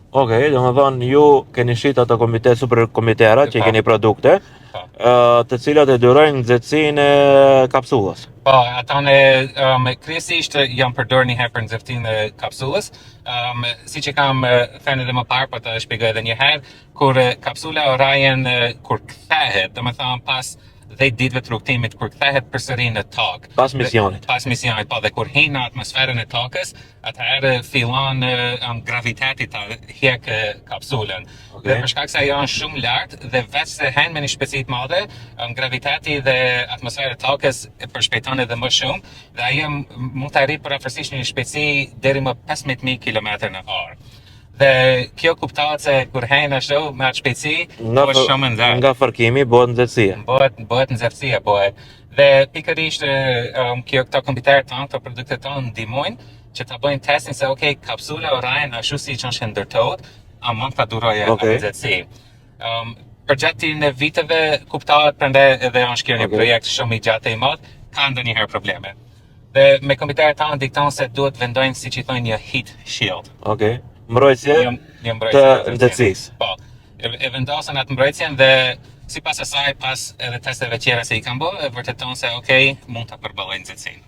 Okej, domethënë ju keni shit ato super komitera që Po, keni produkte, po. të cilat e dyrojnë nxehtësinë e kapsullës. Po, ata në kryesisht janë përdorur një herë për nxehtësinë e kapsullës. Siç e kam thënë edhe më parë, po të shpjegoj edhe një herë, kur kapsula Orion kur kthehet, domethënë pas 10 ditëve të rrugtimit kur kthehet përsëri në tokë. Pas misionit. Pas misionit, po, dhe kur hin në atmosferën e tokës, atëherë fillon graviteti ta hjek kapsulën. Dhe për shkak se ajo është shumë lart dhe vetë se hen me një shpejtësi të madhe, graviteti dhe atmosfera e tokës e përshpejton edhe më shumë dhe ajo mund të arrijë përafërsisht një shpejtësi deri më 15.000 km/h. Dhe kjo kuptohet se kur hen ashtu me atë shpejtësi, është shumë e nxehtë. Nga fërkimi bëhet nxehtësia. Bëhet nxehtësia, bëhet. Dhe pikërisht këto kompjuterët tonë, këto produktet tonë ndihmojnë që ta bëjnë testin se kapsula Orion ashtu siç është ndërtohet, a mund ta durojë atë nxehtësi. Përgjatë në viteve kuptohet, prandaj edhe është kjo një projekt shumë i gjatë i madh, ka ndonjëherë probleme. Dhe me kompjuterët tonë dikton se duhet vendojnë siç i thonë një heat shield. Mbrojtje Një të nxehtësisë. Po, e vendosën atë mbrojtjen dhe sipas asaj, pas edhe testeve tjera se i kanë bërë, vërteton se mund ta përballojnë nxehtësinë.